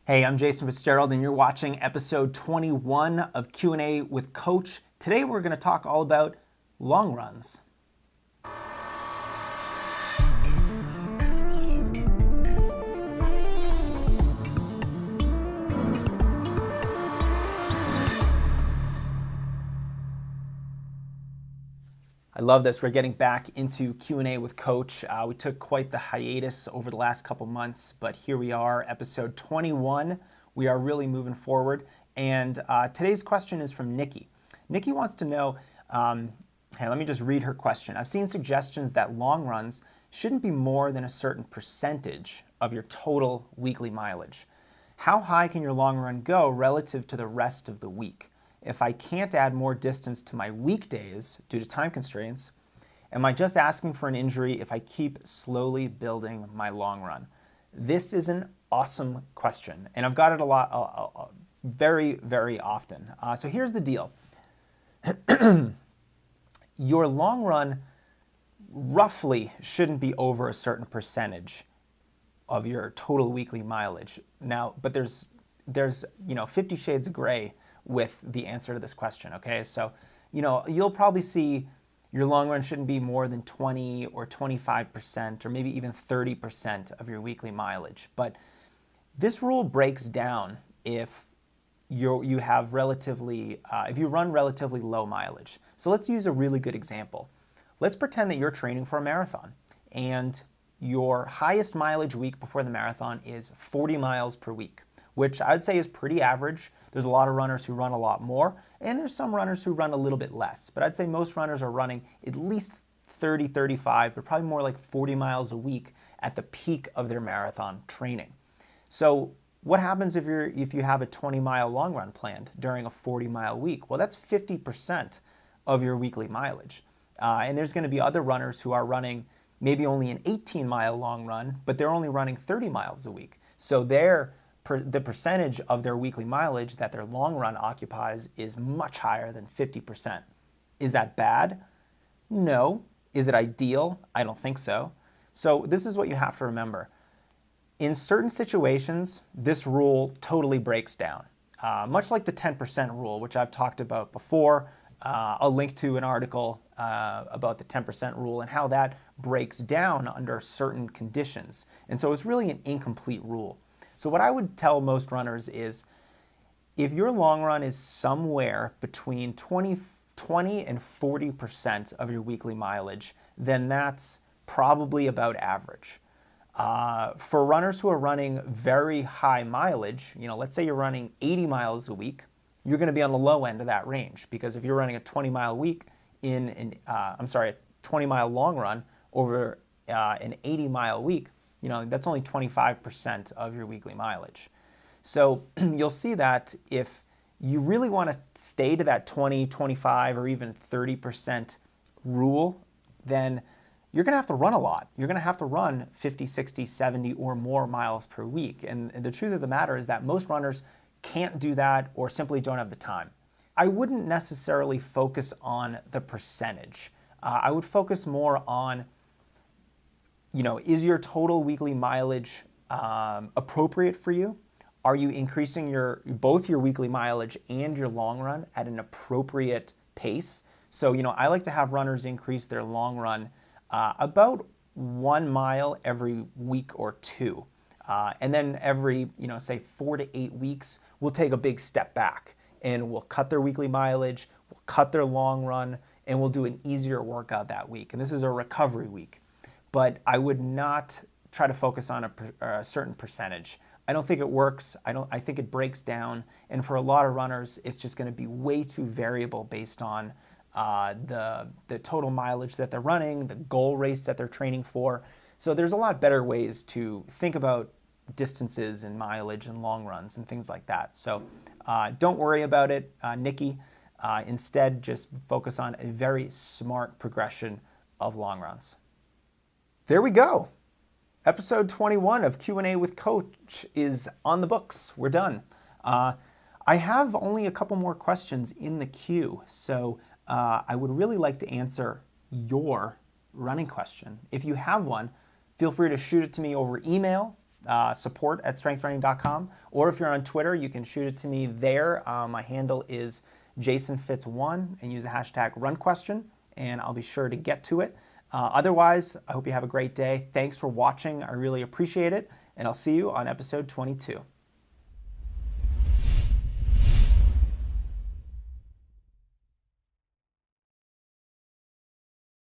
Hey, I'm Jason Fitzgerald, and you're watching episode 21 of Q&A with Coach. Today we're going to talk all about long runs. I love this. We're getting back into Q&A with Coach. We took quite the hiatus over the last couple months, but here we are, episode 21. We are really moving forward. And today's question is from Nikki. Nikki wants to know, hey, let me just read her question. I've seen suggestions that long runs shouldn't be more than a certain percentage of your total weekly mileage. How high can your long run go relative to the rest of the week? If I can't add more distance to my weekdays due to time constraints, am I just asking for an injury if I keep slowly building my long run? This is an awesome question, and I've got it a lot, very, very often. So here's the deal. Your long run roughly shouldn't be over a certain percentage of your total weekly mileage. Now, but there's 50 shades of gray with the answer to this question, okay? So, you'll probably see your long run shouldn't be more than 20 or 25% or maybe even 30% of your weekly mileage. But this rule breaks down if you have if you run relatively low mileage. So let's use a really good example. Let's pretend that you're training for a marathon and your highest mileage week before the marathon is 40 miles per week, which I'd say is pretty average. There's a lot of runners who run a lot more, and there's some runners who run a little bit less. But I'd say most runners are running at least 30, 35, but probably more like 40 miles a week at the peak of their marathon training. So what happens if you have a 20-mile long run planned during a 40-mile week? Well, that's 50% of your weekly mileage. And there's going to be other runners who are running maybe only an 18-mile long run, but they're only running 30 miles a week. So the percentage of their weekly mileage that their long run occupies is much higher than 50%. Is that bad? No. Is it ideal? I don't think so. So this is what you have to remember. In certain situations, this rule totally breaks down. Much like the 10% rule, which I've talked about before. I'll link to an article about the 10% rule and how that breaks down under certain conditions. And so it's really an incomplete rule. So what I would tell most runners is if your long run is somewhere between 20 and 40% of your weekly mileage, then that's probably about average. For runners who are running very high mileage, let's say you're running 80 miles a week, you're going to be on the low end of that range, because if you're running a 20-mile week a 20-mile long run over an 80-mile week, that's only 25% of your weekly mileage. So you'll see that if you really want to stay to that 20, 25, or even 30% rule, then you're going to have to run a lot. You're going to have to run 50, 60, 70 or more miles per week. And the truth of the matter is that most runners can't do that or simply don't have the time. I wouldn't necessarily focus on the percentage. I would focus more on is your total weekly mileage appropriate for you? Are you increasing both your weekly mileage and your long run at an appropriate pace? So, I like to have runners increase their long run about 1 mile every week or two. And then every, say 4 to 8 weeks, we'll take a big step back and we'll cut their weekly mileage, we'll cut their long run, and we'll do an easier workout that week. And this is a recovery week. But I would not try to focus on a certain percentage. I don't think it works. I think it breaks down. And for a lot of runners, it's just going to be way too variable based on the total mileage that they're running, the goal race that they're training for. So there's a lot better ways to think about distances and mileage and long runs and things like that. So don't worry about it, Nikki. Instead, just focus on a very smart progression of long runs. There we go. Episode 21 of Q&A with Coach is on the books. We're done. I have only a couple more questions in the queue, so I would really like to answer your running question. If you have one, feel free to shoot it to me over email support@strengthrunning.com. Or if you're on Twitter, you can shoot it to me there. My handle is JasonFitz1 and use the hashtag #RunQuestion, and I'll be sure to get to it. Otherwise, I hope you have a great day. Thanks for watching. I really appreciate it, and I'll see you on episode 22.